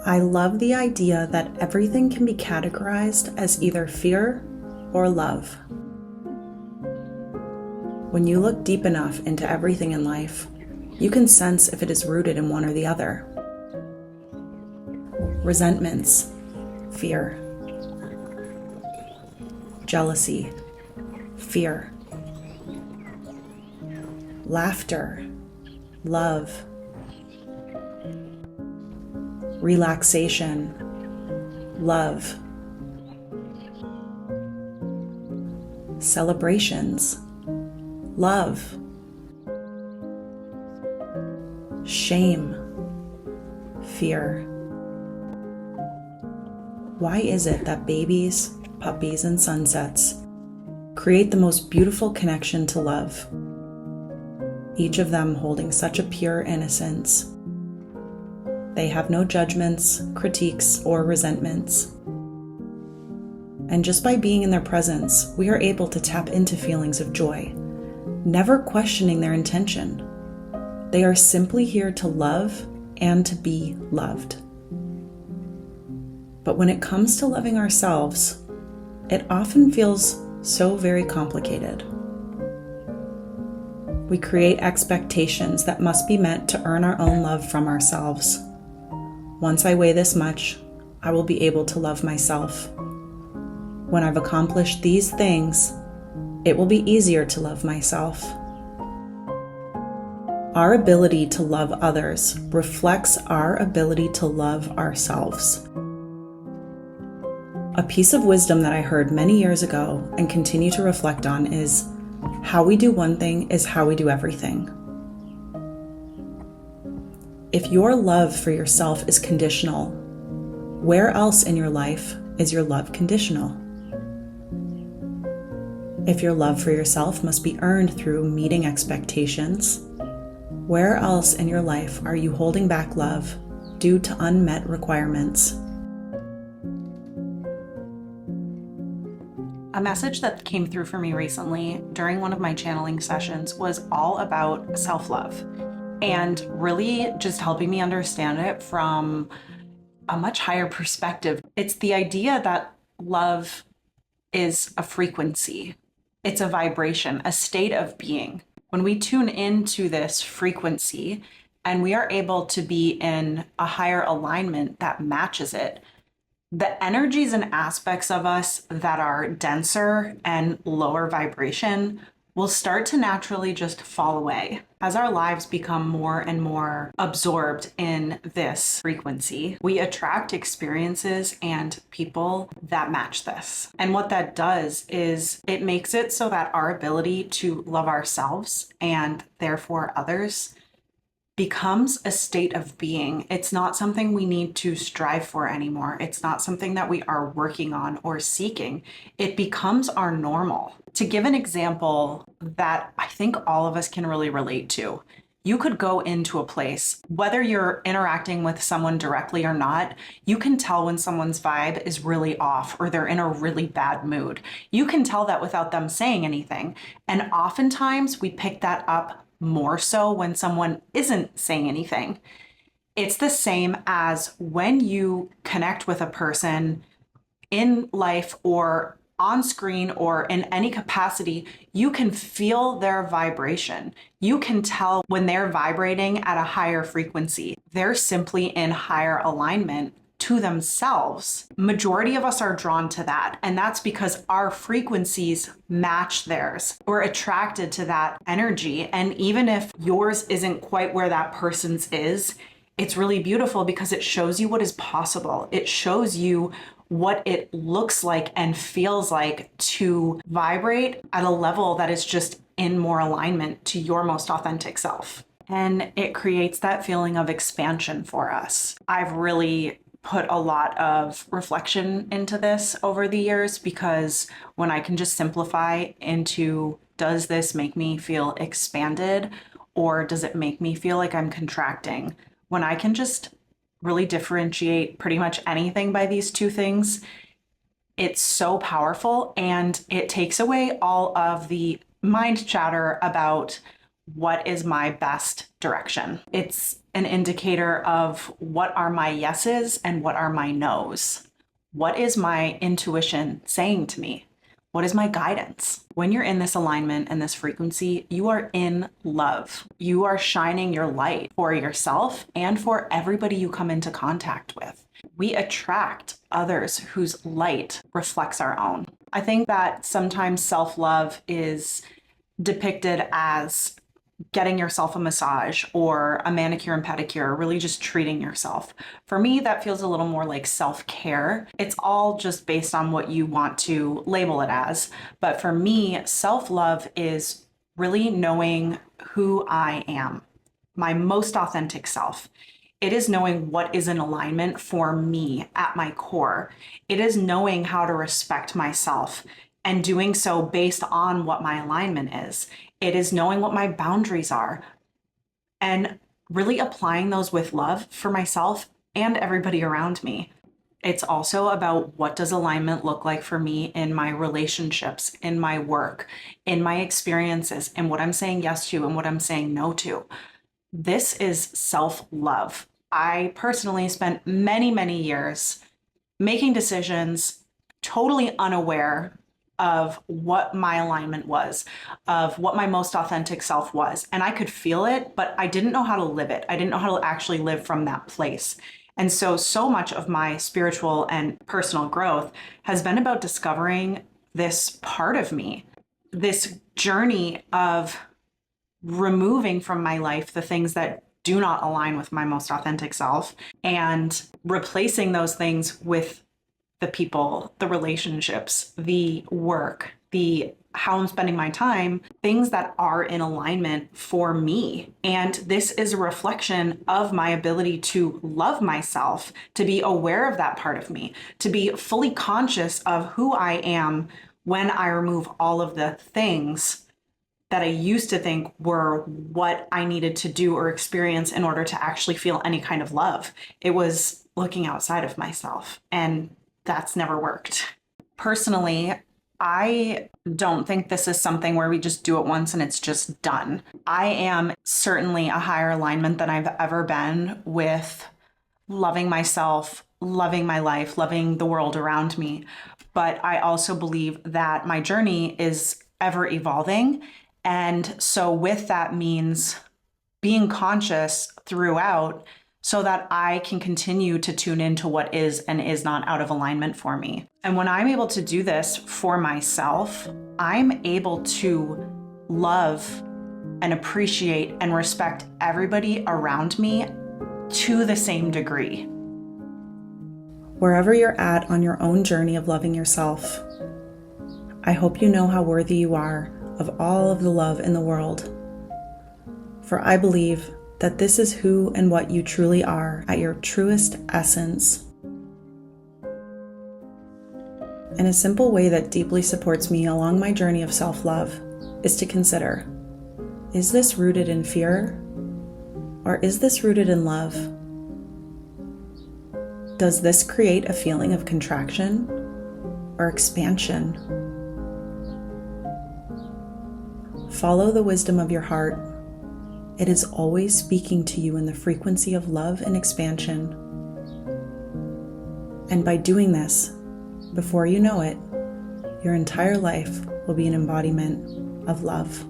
I love the idea that everything can be categorized as either fear or love. When you look deep enough into everything in life, you can sense if it is rooted in one or the other. Resentments, fear. Jealousy, fear. Laughter, love. Relaxation, love. Celebrations, love. Shame, fear. Why is it that babies, puppies, and sunsets create the most beautiful connection to love? Each of them holding such a pure innocence. They have no judgments, critiques, or resentments. And just by being in their presence, we are able to tap into feelings of joy, never questioning their intention. They are simply here to love and to be loved. But when it comes to loving ourselves, it often feels so very complicated. We create expectations that must be met to earn our own love from ourselves. Once I weigh this much, I will be able to love myself. When I've accomplished these things, it will be easier to love myself. Our ability to love others reflects our ability to love ourselves. A piece of wisdom that I heard many years ago and continue to reflect on is, how we do one thing is how we do everything. If your love for yourself is conditional, where else in your life is your love conditional? If your love for yourself must be earned through meeting expectations, where else in your life are you holding back love due to unmet requirements? A message that came through for me recently during one of my channeling sessions was all about self-love and really just helping me understand it from a much higher perspective. It's the idea that love is a frequency. It's a vibration, a state of being. When we tune into this frequency and we are able to be in a higher alignment that matches it, the energies and aspects of us that are denser and lower vibration will start to naturally just fall away. As our lives become more and more absorbed in this frequency, we attract experiences and people that match this. And what that does is it makes it so that our ability to love ourselves and therefore others becomes a state of being. It's not something we need to strive for anymore. It's not something that we are working on or seeking. It becomes our normal. To give an example that I think all of us can really relate to, you could go into a place, whether you're interacting with someone directly or not, you can tell when someone's vibe is really off or they're in a really bad mood. You can tell that without them saying anything. And oftentimes we pick that up more so when someone isn't saying anything. It's the same as when you connect with a person in life or on screen or in any capacity, you can feel their vibration. You can tell when they're vibrating at a higher frequency. They're simply in higher alignment to themselves. Majority of us are drawn to that, and that's because our frequencies match theirs. We're attracted to that energy, and even if yours isn't quite where that person's is, it's really beautiful because it shows you what is possible. It shows you what it looks like and feels like to vibrate at a level that is just in more alignment to your most authentic self. And it creates that feeling of expansion for us. I've really put a lot of reflection into this over the years, because when I can just simplify into, does this make me feel expanded or does it make me feel like I'm contracting? When I can just really differentiate pretty much anything by these two things, it's so powerful, and it takes away all of the mind chatter about what is my best direction. It's an indicator of what are my yeses and what are my nos. What is my intuition saying to me? What is my guidance? When you're in this alignment and this frequency, you are in love. You are shining your light for yourself and for everybody you come into contact with. We attract others whose light reflects our own. I think that sometimes self-love is depicted as getting yourself a massage or a manicure and pedicure, really just treating yourself. For me, that feels a little more like self-care. It's all just based on what you want to label it as. But for me, self-love is really knowing who I am, my most authentic self. It is knowing what is in alignment for me at my core. It is knowing how to respect myself and doing so based on what my alignment is. It is knowing what my boundaries are and really applying those with love for myself and everybody around me. It's also about what does alignment look like for me in my relationships, in my work, in my experiences, and what I'm saying yes to and what I'm saying no to. This is self-love. I personally spent many, many years making decisions totally unaware of what my alignment was, of what my most authentic self was. And I could feel it, but I didn't know how to live it. I didn't know how to actually live from that place. And so much of my spiritual and personal growth has been about discovering this part of me, this journey of removing from my life the things that do not align with my most authentic self and replacing those things with the people, the relationships, the work, the how I'm spending my time, things that are in alignment for me. And this is a reflection of my ability to love myself, to be aware of that part of me, to be fully conscious of who I am when I remove all of the things that I used to think were what I needed to do or experience in order to actually feel any kind of love. It was looking outside of myself, and that's never worked. Personally, I don't think this is something where we just do it once and it's just done. I am certainly a higher alignment than I've ever been with loving myself, loving my life, loving the world around me. But I also believe that my journey is ever evolving. And so with that means being conscious throughout so that I can continue to tune into what is and is not out of alignment for me. And when I'm able to do this for myself, I'm able to love and appreciate and respect everybody around me to the same degree. Wherever you're at on your own journey of loving yourself, I hope you know how worthy you are of all of the love in the world. For I believe that this is who and what you truly are at your truest essence. And a simple way that deeply supports me along my journey of self-love is to consider, is this rooted in fear or is this rooted in love? Does this create a feeling of contraction or expansion? Follow the wisdom of your heart. It is always speaking to you in the frequency of love and expansion. And by doing this, before you know it, your entire life will be an embodiment of love.